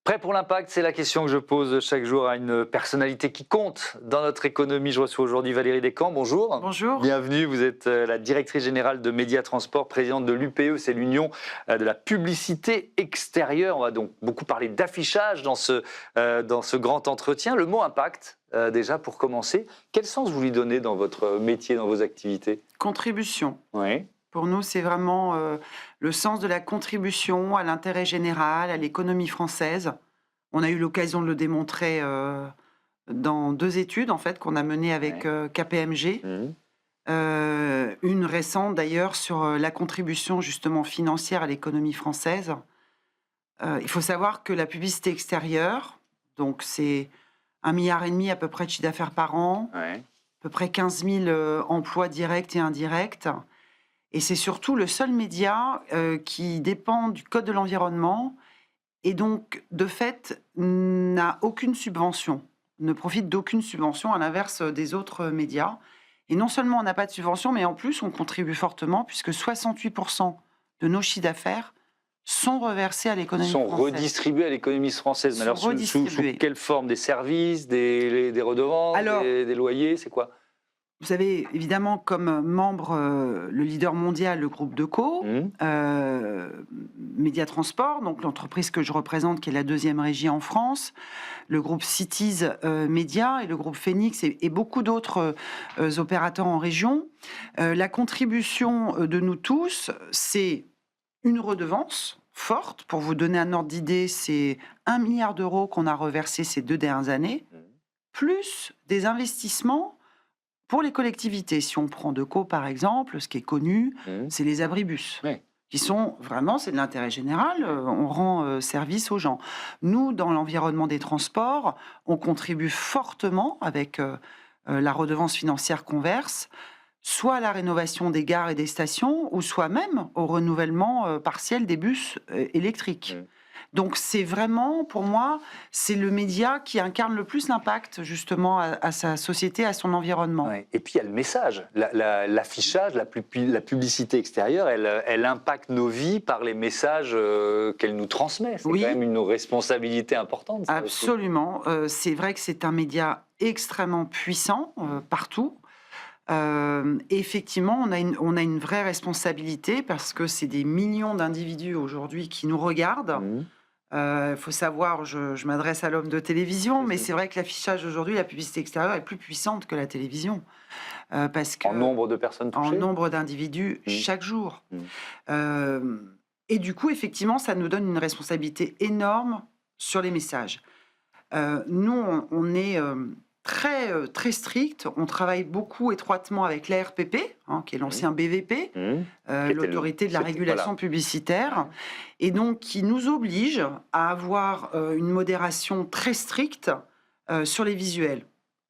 Prêt pour l'impact, c'est la question que je pose chaque jour à une personnalité qui compte dans notre économie. Je reçois aujourd'hui Valérie Descamps. Bonjour. Bonjour. Bienvenue, vous êtes la directrice générale de Média Transport, présidente de l'UPE, c'est l'Union de la publicité extérieure. On va donc beaucoup parler d'affichage dans ce grand entretien. Le mot impact, déjà pour commencer, quel sens vous lui donnez dans votre métier, dans vos activités? Contribution. Oui. Pour nous, c'est vraiment le sens de la contribution à l'intérêt général, à l'économie française. On a eu l'occasion de le démontrer dans 2 études en fait qu'on a menées avec KPMG. Une récente d'ailleurs sur la contribution justement financière à l'économie française. Il faut savoir que la publicité extérieure, donc c'est 1,5 milliard à peu près de chiffre d'affaires par an, à peu près 15 000 emplois directs et indirects. Et c'est surtout le seul média qui dépend du Code de l'environnement et donc, de fait, n'a aucune subvention, ne profite d'aucune subvention, à l'inverse des autres médias. Et non seulement on n'a pas de subvention, mais en plus on contribue fortement puisque 68% de nos chiffres d'affaires sont reversés à l'économie Sont française. redistribués à l'économie française. Mais alors, sous quelle forme? Des services, des redevances, des loyers, c'est quoi? Vous avez évidemment comme membre le leader mondial, le groupe Deco, Média Transport, donc l'entreprise que je représente, qui est la 2e régie en France, le groupe Cities Média et le groupe Phoenix et beaucoup d'autres opérateurs en région. La contribution de nous tous, c'est une redevance forte. Pour vous donner un ordre d'idée, c'est 1 milliard d'euros qu'on a reversé ces 2 dernières années, plus des investissements pour les collectivités. Si on prend Deco, par exemple, ce qui est connu, c'est les abribus, qui sont vraiment, c'est de l'intérêt général, on rend service aux gens. Nous, dans l'environnement des transports, on contribue fortement avec la redevance financière qu'on verse, soit à la rénovation des gares et des stations, ou soit même au renouvellement partiel des bus électriques. Donc c'est vraiment, pour moi, c'est le média qui incarne le plus l'impact justement à sa société, à son environnement. Ouais. Et puis il y a le message, l'affichage, la publicité extérieure, elle impacte nos vies par les messages qu'elle nous transmet. C'est quand même une responsabilité importante. Ça, absolument. C'est vrai que c'est un média extrêmement puissant partout. Effectivement, on a une vraie responsabilité parce que c'est des millions d'individus aujourd'hui qui nous regardent. Il faut savoir, je m'adresse à l'homme de télévision, mais c'est vrai que l'affichage aujourd'hui, la publicité extérieure est plus puissante que la télévision. Parce que, en nombre de personnes touchées? En nombre d'individus chaque jour. Et du coup, effectivement, ça nous donne une responsabilité énorme sur les messages. Nous, on est très strict. On travaille beaucoup étroitement avec l'ARPP, qui est l'ancien BVP, l'autorité de la régulation publicitaire, et donc qui nous oblige à avoir une modération très stricte sur les visuels.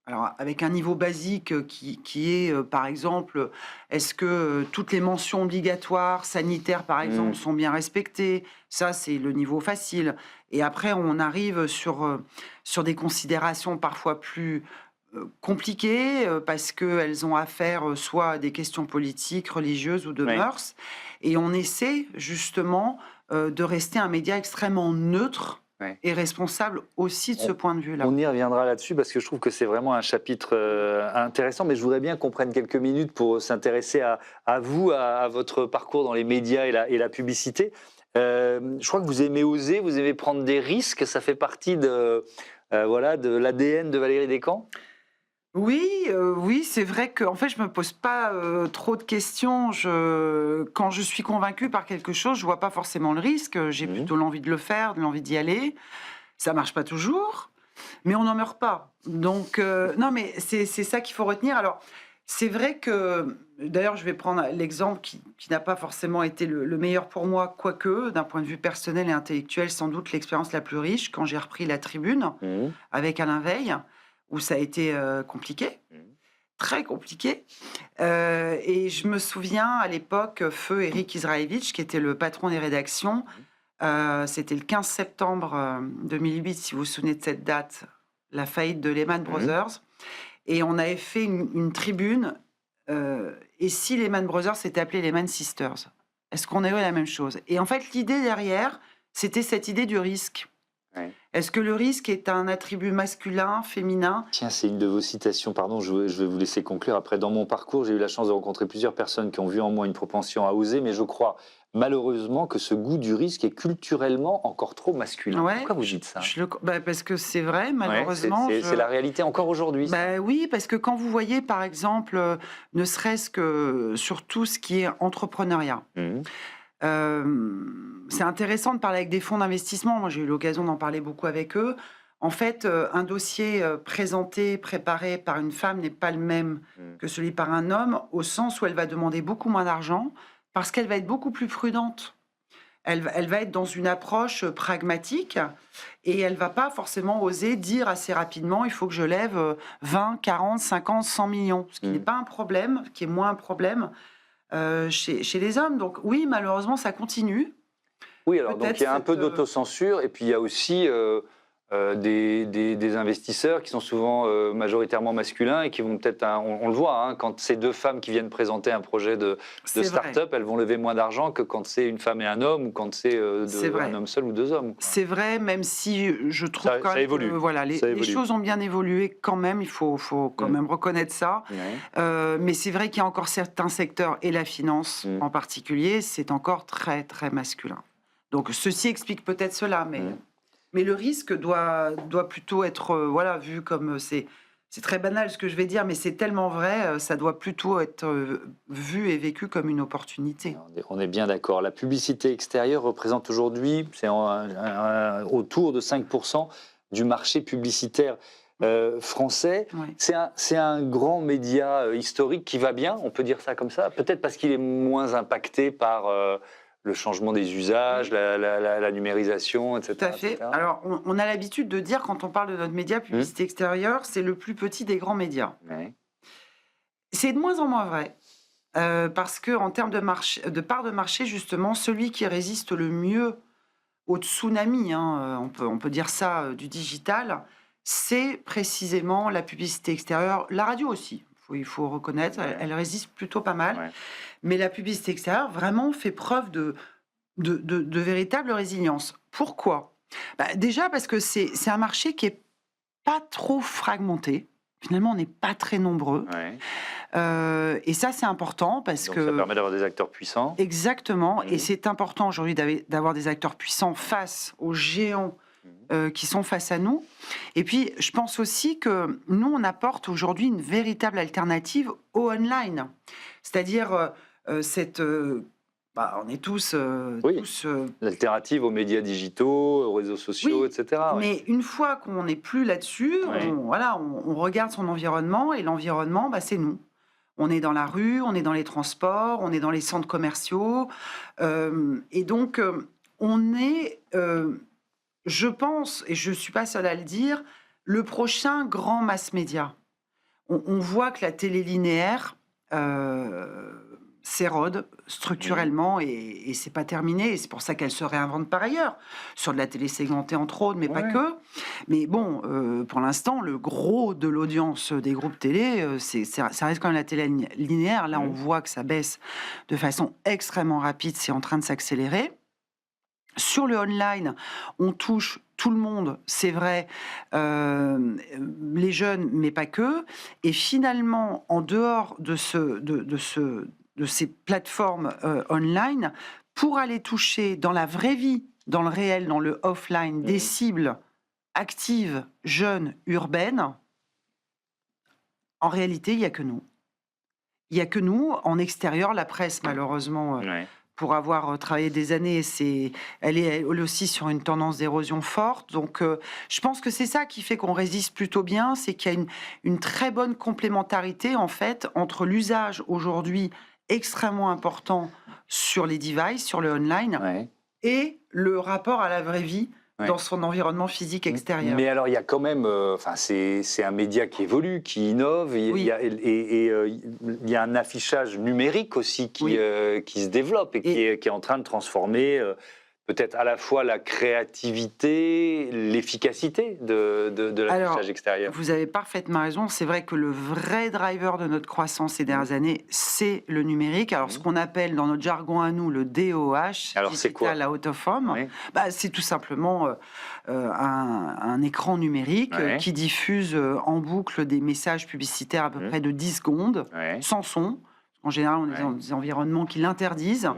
Alors, avec un niveau basique qui est, par exemple, est-ce que toutes les mentions obligatoires, sanitaires, par exemple, sont bien respectées? Ça, c'est le niveau facile. Et après, on arrive sur des considérations parfois plus compliquées, parce qu'elles ont affaire soit à des questions politiques, religieuses ou de mœurs. Et on essaie, justement, de rester un média extrêmement neutre, et responsable aussi de ce point de vue-là. On y reviendra là-dessus parce que je trouve que c'est vraiment un chapitre intéressant, mais je voudrais bien qu'on prenne quelques minutes pour s'intéresser à vous, à votre parcours dans les médias et la publicité. Je crois que vous aimez oser, vous aimez prendre des risques, ça fait partie de l'ADN de Valérie Descamps? Oui, c'est vrai que en fait, je me pose pas trop de questions. Quand je suis convaincue par quelque chose, je vois pas forcément le risque. J'ai plutôt l'envie de le faire, l'envie d'y aller. Ça marche pas toujours, mais on n'en meurt pas. Donc non, mais c'est ça qu'il faut retenir. Alors c'est vrai que, d'ailleurs, je vais prendre l'exemple qui n'a pas forcément été le meilleur pour moi, quoique d'un point de vue personnel et intellectuel, sans doute l'expérience la plus riche quand j'ai repris la Tribune avec Alain Veil, où ça a été compliqué, très compliqué. Et je me souviens, à l'époque, feu Éric Israëvitch, qui était le patron des rédactions, c'était le 15 septembre 2008, si vous vous souvenez de cette date, la faillite de Lehman Brothers. Et on avait fait une tribune, et si Lehman Brothers s'était appelé Lehman Sisters? Est-ce qu'on aurait la même chose? Et en fait, l'idée derrière, c'était cette idée du risque. Ouais. Est-ce que le risque est un attribut masculin, féminin? Tiens, c'est une de vos citations, pardon, je vais vous laisser conclure. Après, dans mon parcours, j'ai eu la chance de rencontrer plusieurs personnes qui ont vu en moi une propension à oser, mais je crois malheureusement que ce goût du risque est culturellement encore trop masculin. Ouais, Pourquoi vous dites ça? parce que c'est vrai, Ouais, malheureusement. c'est la réalité encore aujourd'hui, ça. Oui, parce que quand vous voyez, par exemple, ne serait-ce que sur tout ce qui est entrepreneuriat, Mhm. c'est intéressant de parler avec des fonds d'investissement. Moi, j'ai eu l'occasion d'en parler beaucoup avec eux. En fait, un dossier présenté, préparé par une femme n'est pas le même Mhm. que celui par un homme, au sens où elle va demander beaucoup moins d'argent, parce qu'elle va être beaucoup plus prudente. Elle va être dans une approche pragmatique et elle va pas forcément oser dire assez rapidement, il faut que je lève 20, 40, 50, 100 millions, ce qui n'est Mhm. pas un problème, qui est moins un problème chez les hommes. Donc oui, malheureusement, ça continue. Oui, alors donc Peut-être il y a un peu cette, d'autocensure et puis il y a aussi des investisseurs qui sont souvent majoritairement masculins et qui vont peut-être, on le voit, hein, quand c'est deux femmes qui viennent présenter un projet de c'est vrai, start-up, elles vont lever moins d'argent que quand c'est une femme et un homme ou quand c'est c'est un vrai. homme seul ou deux hommes, quoi. C'est vrai, même si je trouve Ça, quand ça même que évolue, voilà, ça les évolue. choses ont bien évolué quand même, il faut quand Mm. même reconnaître ça. Ouais. Mais c'est vrai qu'il y a encore certains secteurs, et la finance Mm. en particulier, c'est encore très, très masculin. Donc ceci explique peut-être cela, Mm. mais le risque doit plutôt être voilà, vu comme c'est très banal ce que je vais dire, mais c'est tellement vrai, ça doit plutôt être vu et vécu comme une opportunité. On est bien d'accord. La publicité extérieure représente aujourd'hui, autour de 5% du marché publicitaire français. Ouais. C'est un grand média historique qui va bien, on peut dire ça comme ça, peut-être parce qu'il est moins impacté par le changement des usages, Oui. la numérisation, etc. Tout à fait. etc. Alors, on a l'habitude de dire, quand on parle de notre média, publicité extérieure, c'est le plus petit des grands médias. Ouais. C'est de moins en moins vrai. Parce que en termes de part de marché, justement, celui qui résiste le mieux au tsunami, hein, on peut dire ça, du digital, c'est précisément la publicité extérieure. La radio aussi, il faut reconnaître, Ouais. elle résiste plutôt pas mal. Ouais. Mais la publicité extérieure, vraiment, fait preuve de véritable résilience. Pourquoi? Déjà parce que c'est un marché qui est pas trop fragmenté. Finalement, on n'est pas très nombreux. Ouais. Et ça, c'est important parce Donc que... ça permet d'avoir des acteurs puissants. Exactement. Et Mhm. c'est important aujourd'hui d'avoir des acteurs puissants face aux géants qui sont face à nous. Et puis, je pense aussi que nous, on apporte aujourd'hui une véritable alternative au online. C'est-à-dire cette... on est tous... Oui. tous L'alternative aux médias digitaux, aux réseaux sociaux, Oui, etc. ouais. mais une fois qu'on n'est plus là-dessus, Ouais. on regarde son environnement, et l'environnement, c'est nous. On est dans la rue, on est dans les transports, on est dans les centres commerciaux. Et donc, on est, je pense, et je ne suis pas seule à le dire, le prochain grand mass média. On voit que la télé linéaire s'érode structurellement et c'est pas terminé. Et c'est pour ça qu'elle se réinvente par ailleurs, sur de la télé segmentée entre autres, mais pas Ouais. que. Mais bon, pour l'instant, le gros de l'audience des groupes télé, ça reste quand même la télé linéaire. Là, on voit que ça baisse de façon extrêmement rapide, c'est en train de s'accélérer. Sur le online, on touche tout le monde, c'est vrai, les jeunes, mais pas que. Et finalement, en dehors de ces plateformes online, pour aller toucher dans la vraie vie, dans le réel, dans le offline, des cibles actives, jeunes, urbaines, en réalité, il n'y a que nous. Il n'y a que nous. En extérieur, la presse, malheureusement... Ouais. Pour avoir travaillé des années, elle est aussi sur une tendance d'érosion forte. Donc, je pense que c'est ça qui fait qu'on résiste plutôt bien, c'est qu'il y a une très bonne complémentarité, en fait, entre l'usage aujourd'hui extrêmement important sur les devices, sur le online, Ouais. et le rapport à la vraie vie dans son environnement physique extérieur. Mais alors, il y a quand même... c'est un média qui évolue, qui innove, il y a un affichage numérique aussi qui se développe et qui est en train de transformer peut-être à la fois la créativité, l'efficacité de l'affichage extérieur. Vous avez parfaitement raison. C'est vrai que le vrai driver de notre croissance ces dernières années, c'est le numérique. Alors, ce qu'on appelle dans notre jargon à nous le DOH, Alors, c'est quoi? Digital Out of Home, Oui. c'est tout simplement un écran numérique Ouais. qui diffuse en boucle des messages publicitaires à peu près de 10 secondes, Ouais. sans son. En général, on est dans des environnements qui l'interdisent.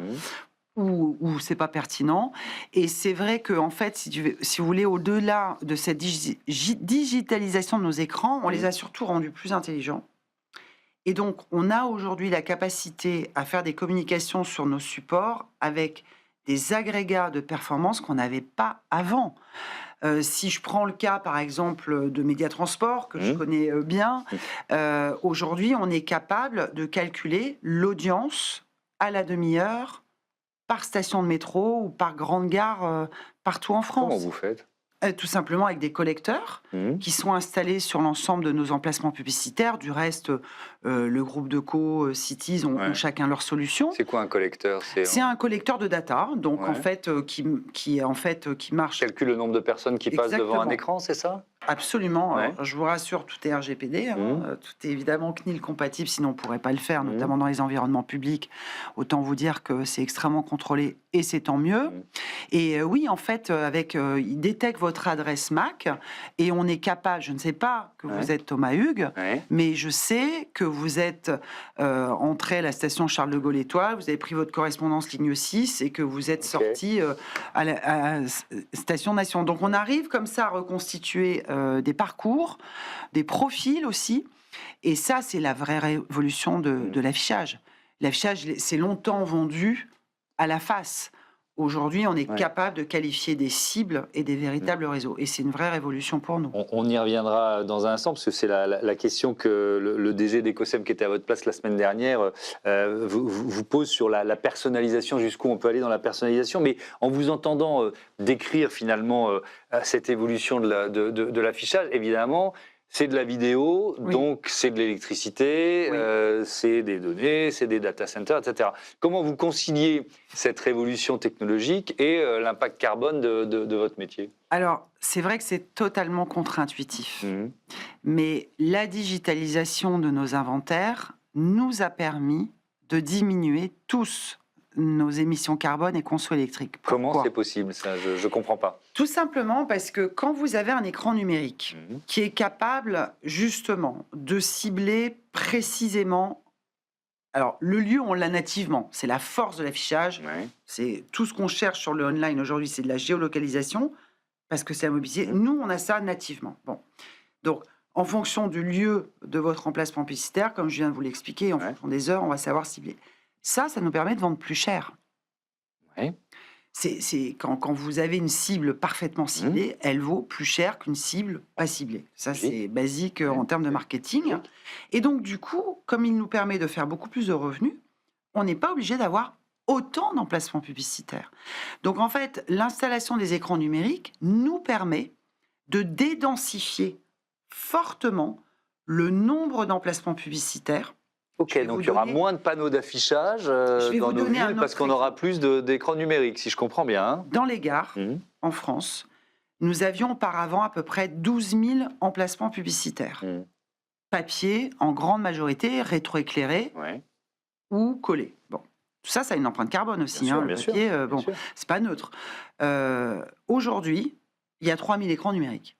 Où c'est pas pertinent. Et c'est vrai que, en fait, si vous voulez, au-delà de cette digitalisation de nos écrans, on les a surtout rendus plus intelligents. Et donc, on a aujourd'hui la capacité à faire des communications sur nos supports avec des agrégats de performance qu'on n'avait pas avant. Si je prends le cas, par exemple, de Médiatransport, que je connais bien, aujourd'hui, on est capable de calculer l'audience à la demi-heure par station de métro ou par grande gare partout en France. Comment vous faites? Tout simplement avec des collecteurs qui sont installés sur l'ensemble de nos emplacements publicitaires. Du reste, le groupe de co-cities ont chacun leur solution. C'est quoi un collecteur? C'est un collecteur de data, donc en fait, qui marche. Calcule le nombre de personnes qui passent devant un écran, c'est ça? Absolument. Ouais. Alors, je vous rassure, tout est RGPD, tout est évidemment CNIL compatible, sinon on ne pourrait pas le faire, notamment dans les environnements publics. Autant vous dire que c'est extrêmement contrôlé et c'est tant mieux. Et oui, en fait, il détecte votre adresse MAC et on est capable, je ne sais pas que vous êtes Thomas Hugues, mais je sais que vous êtes entré à la station Charles de Gaulle Étoile, vous avez pris votre correspondance ligne 6 et que vous êtes sorti à la station Nation. Donc on arrive comme ça à reconstituer des parcours, des profils aussi. Et ça, c'est la vraie révolution de l'affichage. L'affichage, c'est longtemps vendu à la face. Aujourd'hui, on est capable de qualifier des cibles et des véritables réseaux. Et c'est une vraie révolution pour nous. On y reviendra dans un instant, parce que c'est la question que le DG d'Ecosem, qui était à votre place la semaine dernière, vous pose sur la personnalisation, jusqu'où on peut aller dans la personnalisation. Mais en vous entendant décrire finalement cette évolution de l'affichage, évidemment, c'est de la vidéo, donc c'est de l'électricité, c'est des données, c'est des data centers, etc. Comment vous conciliez cette révolution technologique et l'impact carbone de votre métier? Alors, c'est vrai que c'est totalement contre-intuitif. Mais la digitalisation de nos inventaires nous a permis de diminuer tous nos émissions carbone et conso électriques. Comment c'est possible, ça? Je ne comprends pas. Tout simplement parce que quand vous avez un écran numérique qui est capable justement de cibler précisément, alors le lieu on l'a nativement, c'est la force de l'affichage, c'est tout ce qu'on cherche sur le online aujourd'hui, c'est de la géolocalisation, parce que c'est à mobiliser. Nous on a ça nativement. Bon, donc en fonction du lieu de votre emplacement publicitaire, comme je viens de vous l'expliquer, en fonction des heures, on va savoir cibler. Ça nous permet de vendre plus cher. C'est quand vous avez une cible parfaitement ciblée, elle vaut plus cher qu'une cible pas ciblée. Ça, c'est basique en termes de marketing. Et donc, du coup, comme il nous permet de faire beaucoup plus de revenus, on n'est pas obligé d'avoir autant d'emplacements publicitaires. Donc, en fait, l'installation des écrans numériques nous permet de dédensifier fortement le nombre d'emplacements publicitaires. Ok, donc il y aura moins de panneaux d'affichage dans nos villes parce qu'on aura plus d'écrans numériques, si je comprends bien. Hein. Dans les gares, en France, nous avions auparavant à peu près 12 000 emplacements publicitaires. Papier, en grande majorité, rétroéclairé ou collé. Bon, tout ça, ça a une empreinte carbone aussi. Bien sûr, le papier, bon, c'est pas neutre. Aujourd'hui, il y a 3 000 écrans numériques.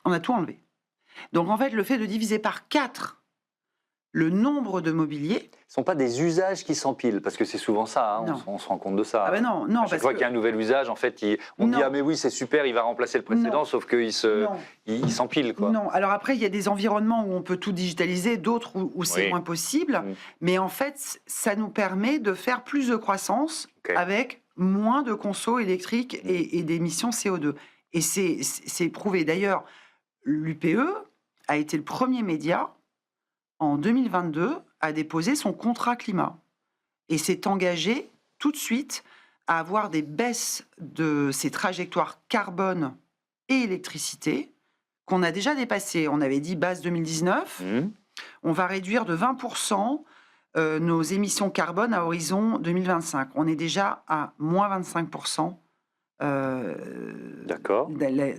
On a tout enlevé. Donc en fait, le fait de diviser par 4 le nombre de mobilier... Ce ne sont pas des usages qui s'empilent, parce que c'est souvent ça, hein, on se rend compte de ça. Ah ben non, à chaque fois qu'il y a un nouvel usage, en fait, on dit « Ah mais oui, c'est super, il va remplacer le précédent », sauf qu'il s'empile. Non, alors après, il y a des environnements où on peut tout digitaliser, d'autres où c'est moins possible, mais en fait, ça nous permet de faire plus de croissance avec moins de conso électrique et d'émissions CO2. Et c'est prouvé. D'ailleurs, l'UPE a été le premier média en 2022, a déposé son contrat climat et s'est engagé tout de suite à avoir des baisses de ses trajectoires carbone et électricité qu'on a déjà dépassées. On avait dit base 2019, on va réduire de 20% nos émissions carbone à horizon 2025. On est déjà à moins 25%. D'accord.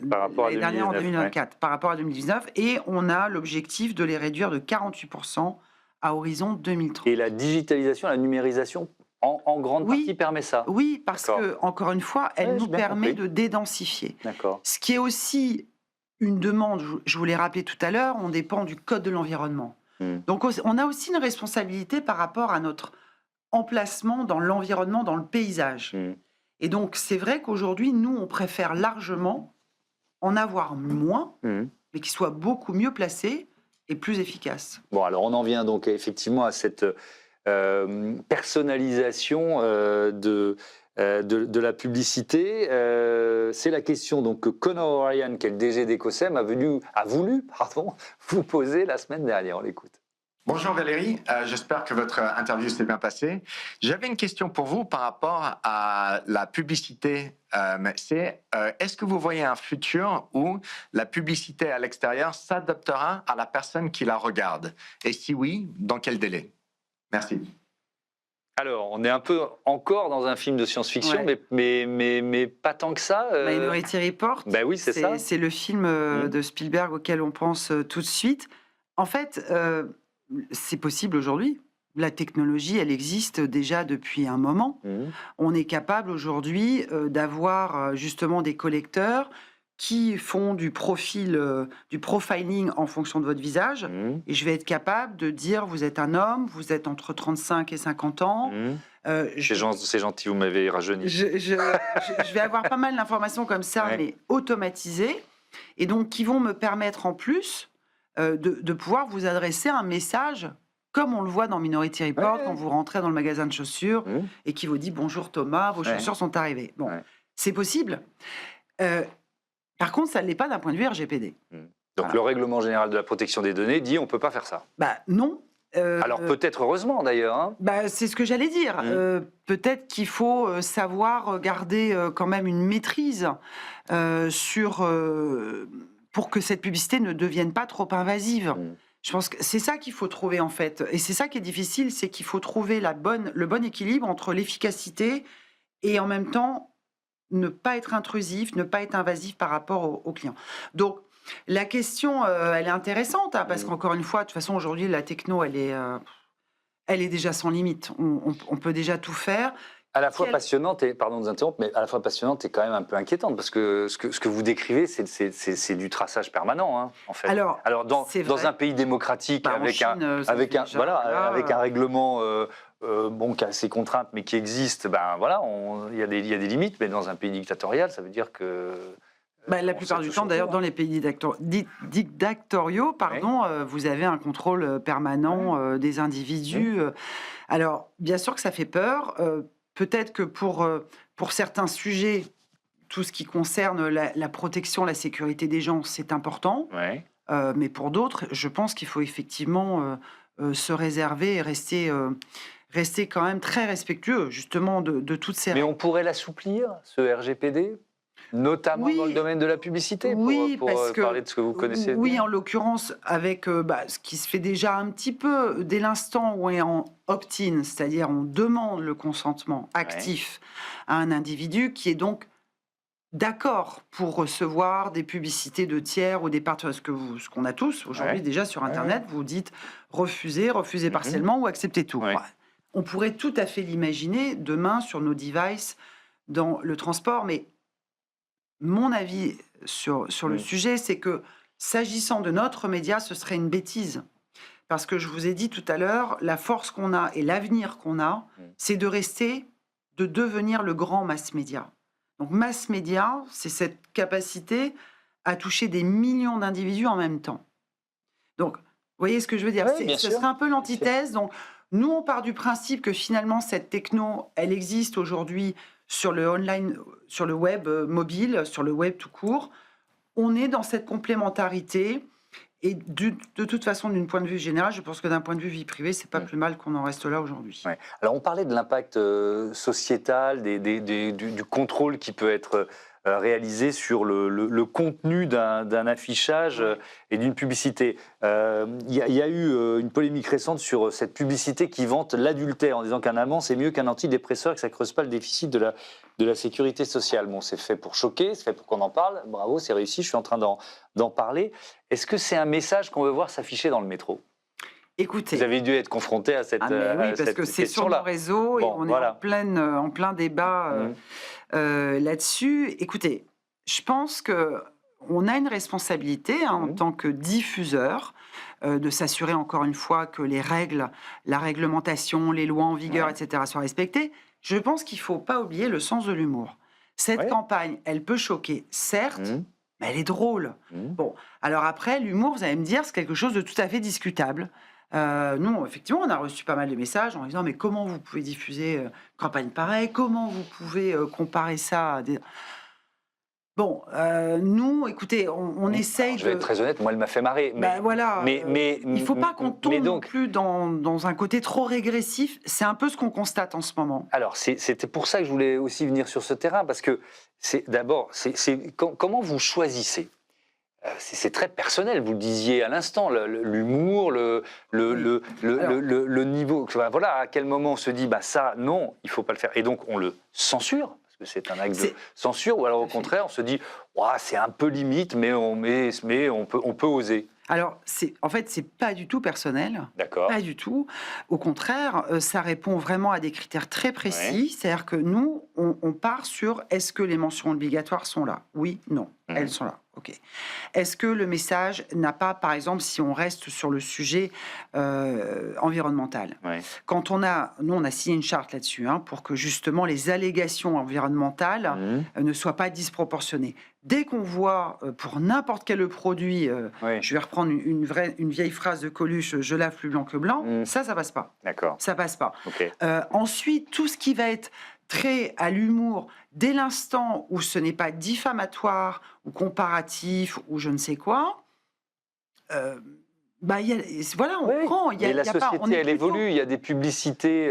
Par rapport à L'année dernière en 2019, 2024 par rapport à 2019 et on a l'objectif de les réduire de 48% à horizon 2030. Et la digitalisation, la numérisation, en grande Oui. partie permet ça. Oui, parce D'accord. que encore une fois, elle Ouais, nous j'ai bien permet compris. de dédensifier. D'accord. Ce qui est aussi une demande, je vous l'ai rappelé tout à l'heure, on dépend du code de l'environnement. Donc on a aussi une responsabilité par rapport à notre emplacement dans l'environnement, dans le paysage. Et donc c'est vrai qu'aujourd'hui, nous, on préfère largement en avoir moins, mais qui soit beaucoup mieux placé et plus efficace. Bon, alors on en vient donc effectivement à cette personnalisation de la publicité. C'est la question donc, que Conor O'Ryan, qui est le DG d'Ecosem, a voulu vous poser la semaine dernière. On l'écoute. Bonjour Valérie, j'espère que votre interview s'est bien passée. J'avais une question pour vous par rapport à la publicité. Est-ce que vous voyez un futur où la publicité à l'extérieur s'adaptera à la personne qui la regarde? Et si oui, dans quel délai? Merci. Alors, on est un peu encore dans un film de science-fiction, mais pas tant que ça. Minority Report, Ben oui, c'est ça. C'est le film de Spielberg auquel on pense tout de suite. En fait, c'est possible aujourd'hui. La technologie, elle existe déjà depuis un moment. On est capable aujourd'hui d'avoir justement des collecteurs qui font du profiling en fonction de votre visage. Et je vais être capable de dire, vous êtes un homme, vous êtes entre 35 et 50 ans. C'est gentil, vous m'avez rajeuni. Je vais avoir pas mal d'informations comme ça, mais automatisées. Et donc, qui vont me permettre en plus de pouvoir vous adresser un message comme on le voit dans Minority Report, quand vous rentrez dans le magasin de chaussures et qui vous dit « Bonjour Thomas, vos chaussures sont arrivées ». Bon, c'est possible. Par contre, ça ne l'est pas d'un point de vue RGPD. Donc le règlement général de la protection des données dit on ne peut pas faire ça. Non. Alors peut-être heureusement d'ailleurs. Hein. C'est ce que j'allais dire. Peut-être qu'il faut savoir garder quand même une maîtrise pour que cette publicité ne devienne pas trop invasive. Je pense que c'est ça qu'il faut trouver en fait. Et c'est ça qui est difficile, c'est qu'il faut trouver le bon équilibre entre l'efficacité et en même temps ne pas être intrusif, ne pas être invasif par rapport aux clients. Donc la question, elle est intéressante parce qu'encore une fois, de toute façon aujourd'hui la techno, elle est déjà sans limite. On peut déjà tout faire. À la fois passionnante et, pardon de vous interrompre, mais à la fois passionnante et quand même un peu inquiétante parce que ce que vous décrivez, c'est du traçage permanent, hein, en fait. Alors dans un pays démocratique avec un règlement qui a ses contraintes mais qui existe, il y a des limites, mais dans un pays dictatorial, ça veut dire que la plupart du temps, d'ailleurs, dans les pays dictatoriaux, vous avez un contrôle permanent des individus. Alors, bien sûr que ça fait peur. Peut-être que pour certains sujets, tout ce qui concerne la protection, la sécurité des gens, c'est important. Mais pour d'autres, je pense qu'il faut effectivement se réserver et rester quand même très respectueux, justement, de toutes ces règles. Mais on pourrait l'assouplir, ce RGPD, notamment dans le domaine de la publicité, pour parler de ce que vous connaissez. Oui, en l'occurrence, avec ce qui se fait déjà un petit peu dès l'instant où on est en opt-in, c'est-à-dire on demande le consentement actif à un individu qui est donc d'accord pour recevoir des publicités de tiers ou des partenaires, ce qu'on a tous aujourd'hui déjà sur Internet, vous dites refuser partiellement ou accepter tout. On pourrait tout à fait l'imaginer demain sur nos devices dans le transport, mais mon avis sur le sujet, c'est que s'agissant de notre média, ce serait une bêtise. Parce que je vous ai dit tout à l'heure, la force qu'on a et l'avenir qu'on a, c'est de devenir le grand mass média. Donc mass média, c'est cette capacité à toucher des millions d'individus en même temps. Donc, vous voyez ce que je veux dire? Ce serait un peu l'antithèse. Donc, nous, on part du principe que finalement, cette techno, elle existe aujourd'hui sur le online, sur le web mobile, sur le web tout court. On est dans cette complémentarité. Et de toute façon, d'un point de vue général, je pense que d'un point de vue vie privée, c'est pas plus mal qu'on en reste là aujourd'hui. Alors, on parlait de l'impact sociétal, du contrôle qui peut être réalisé sur le contenu d'un affichage et d'une publicité. Il y a eu une polémique récente sur cette publicité qui vante l'adultère en disant qu'un amant c'est mieux qu'un antidépresseur et que ça ne creuse pas le déficit de la sécurité sociale. Bon, c'est fait pour choquer, c'est fait pour qu'on en parle. Bravo, c'est réussi, je suis en train d'en parler. Est-ce que c'est un message qu'on veut voir s'afficher dans le métro ? Écoutez, vous avez dû être confronté à cette question-là. Oui, parce que c'est sur nos réseaux et on est en plein débat là-dessus. Écoutez, je pense qu'on a une responsabilité en tant que diffuseur de s'assurer encore une fois que les règles, la réglementation, les lois en vigueur, etc. soient respectées. Je pense qu'il ne faut pas oublier le sens de l'humour. Cette campagne, elle peut choquer, certes, mais elle est drôle. Bon, alors après, l'humour, vous allez me dire, c'est quelque chose de tout à fait discutable. Nous, effectivement, on a reçu pas mal de messages en disant « Mais comment vous pouvez diffuser une campagne pareille ? Comment vous pouvez comparer ça à des... » Bon, nous, écoutez, on essaye je vais être très honnête, moi, elle m'a fait marrer. Mais, il ne faut pas qu'on tombe non plus dans un côté trop régressif. C'est un peu ce qu'on constate en ce moment. Alors, c'était pour ça que je voulais aussi venir sur ce terrain, parce que d'abord, comment vous choisissez ? C'est très personnel, vous le disiez à l'instant, l'humour, le niveau. Voilà, à quel moment on se dit, ça, non, il ne faut pas le faire. Et donc, on le censure, parce que c'est un acte de censure, ou alors au contraire, on se dit, c'est un peu limite, mais on peut oser. Alors, en fait, c'est pas du tout personnel. D'accord. Pas du tout. Au contraire, ça répond vraiment à des critères très précis. C'est-à-dire que nous, on part sur est-ce que les mentions obligatoires sont là ? Oui, non. Elles sont là. OK. Est-ce que le message n'a pas, par exemple, si on reste sur le sujet environnemental, quand nous, on a signé une charte là-dessus pour que justement les allégations environnementales ne soient pas disproportionnées. Dès qu'on voit pour n'importe quel produit, je vais reprendre une vieille phrase de Coluche, je lave plus blanc que blanc, ça passe pas. D'accord. Ça passe pas. Okay. Ensuite, tout ce qui va être trait à l'humour, dès l'instant où ce n'est pas diffamatoire ou comparatif ou je ne sais quoi, on prend. Mais la société, elle évolue. Il y a des publicités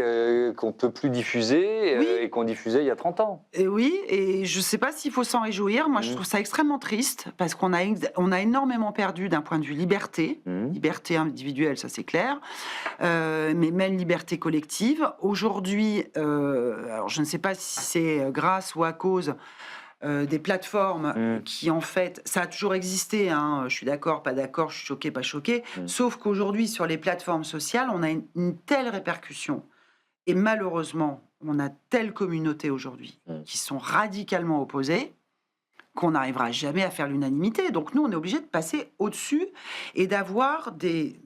qu'on ne peut plus diffuser et qu'on diffusait il y a 30 ans. Et oui, et je ne sais pas s'il faut s'en réjouir. Moi, je trouve ça extrêmement triste parce qu'on a énormément perdu d'un point de vue liberté. Liberté individuelle, ça c'est clair, mais même liberté collective. Aujourd'hui, alors je ne sais pas si c'est grâce ou à cause des plateformes qui, en fait, ça a toujours existé, je suis d'accord, pas d'accord, je suis choqué, pas choqué, sauf qu'aujourd'hui, sur les plateformes sociales, on a une telle répercussion, et malheureusement, on a telle communauté aujourd'hui qui sont radicalement opposées, qu'on n'arrivera jamais à faire l'unanimité. Donc nous, on est obligé de passer au-dessus et d'avoir des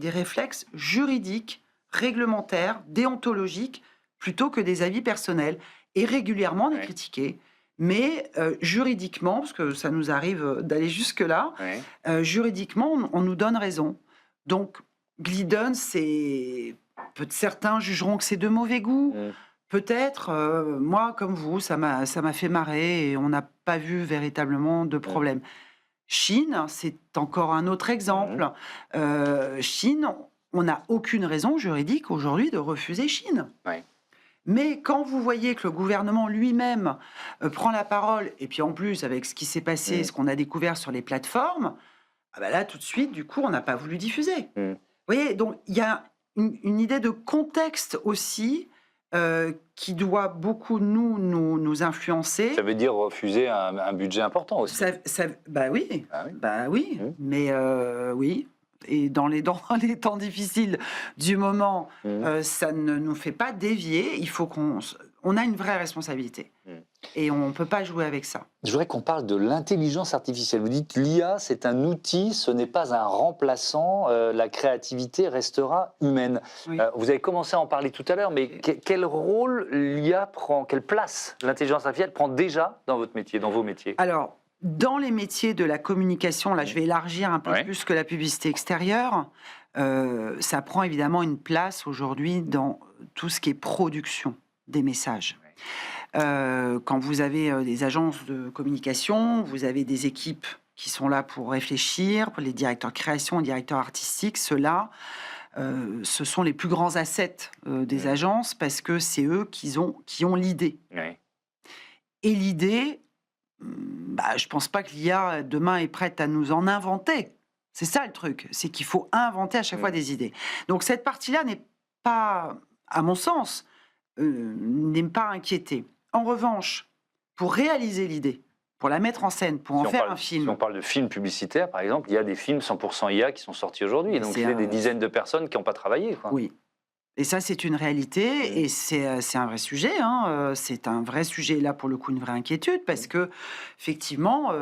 réflexes juridiques, réglementaires, déontologiques, plutôt que des avis personnels, et régulièrement les critiquer. Mais juridiquement, parce que ça nous arrive d'aller jusque-là, juridiquement, on nous donne raison. Donc, Glidden, certains jugeront que c'est de mauvais goût. Peut-être, moi, comme vous, ça m'a fait marrer et on n'a pas vu véritablement de problème. Chine, c'est encore un autre exemple. Chine, on n'a aucune raison juridique aujourd'hui de refuser Chine. Mais quand vous voyez que le gouvernement lui-même prend la parole, et puis en plus, avec ce qui s'est passé, ce qu'on a découvert sur les plateformes, là, tout de suite, du coup, on n'a pas voulu diffuser. Vous voyez, donc il y a une idée de contexte aussi qui doit beaucoup nous influencer. Ça veut dire refuser un budget important aussi. Oui. Mais oui. Et dans les temps difficiles du moment, ça ne nous fait pas dévier. Il faut on a une vraie responsabilité. Et on ne peut pas jouer avec ça. Je voudrais qu'on parle de l'intelligence artificielle. Vous dites l'IA, c'est un outil, ce n'est pas un remplaçant. La créativité restera humaine. Vous avez commencé à en parler tout à l'heure, mais quel rôle l'IA prend, quelle place l'intelligence artificielle prend déjà dans votre métier, dans vos métiers ? Alors, dans les métiers de la communication, là je vais élargir un peu plus que la publicité extérieure, ça prend évidemment une place aujourd'hui dans tout ce qui est production des messages. Quand vous avez des agences de communication, vous avez des équipes qui sont là pour réfléchir, pour les directeurs de création, les directeurs artistiques, ceux-là, ce sont les plus grands assets des agences parce que c'est eux qui ont l'idée. Et l'idée, je ne pense pas que l'IA, demain, est prête à nous en inventer. C'est ça le truc, c'est qu'il faut inventer à chaque fois des idées. Donc cette partie-là n'est pas, à mon sens, n'est pas inquiétée. En revanche, pour réaliser l'idée, pour la mettre en scène, pour en faire un film... Si on parle de films publicitaires, par exemple, il y a des films 100% IA qui sont sortis aujourd'hui. Donc, il y a des dizaines de personnes qui n'ont pas travaillé. Quoi. Oui. Et ça, c'est une réalité, et c'est un vrai sujet. Hein. C'est un vrai sujet, là, pour le coup, une vraie inquiétude, parce que, effectivement,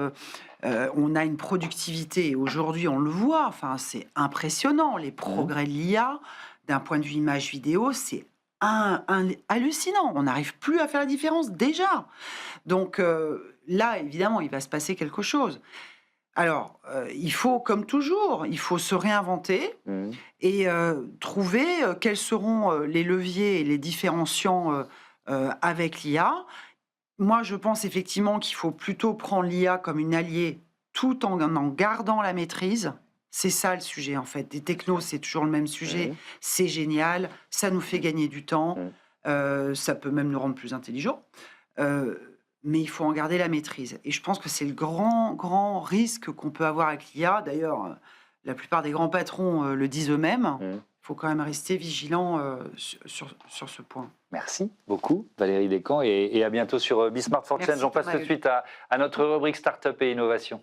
on a une productivité, et aujourd'hui, on le voit, enfin, c'est impressionnant, les progrès de l'IA, d'un point de vue image vidéo, c'est hallucinant. On n'arrive plus à faire la différence, déjà. Donc, là, évidemment, il va se passer quelque chose. Alors, il faut, comme toujours, il faut se réinventer et trouver quels seront les leviers et les différenciants avec l'IA. Moi, je pense effectivement qu'il faut plutôt prendre l'IA comme une alliée tout en gardant la maîtrise. C'est ça le sujet, en fait. Des technos, c'est toujours le même sujet. C'est génial, ça nous fait gagner du temps, ça peut même nous rendre plus intelligents. Mais il faut en garder la maîtrise. Et je pense que c'est le grand risque qu'on peut avoir avec l'IA. D'ailleurs, la plupart des grands patrons le disent eux-mêmes. Il faut quand même rester vigilant sur ce point. Merci beaucoup, Valérie Descamps, et à bientôt sur Be Smart for Change. On passe tout de suite à notre rubrique Startup et Innovation.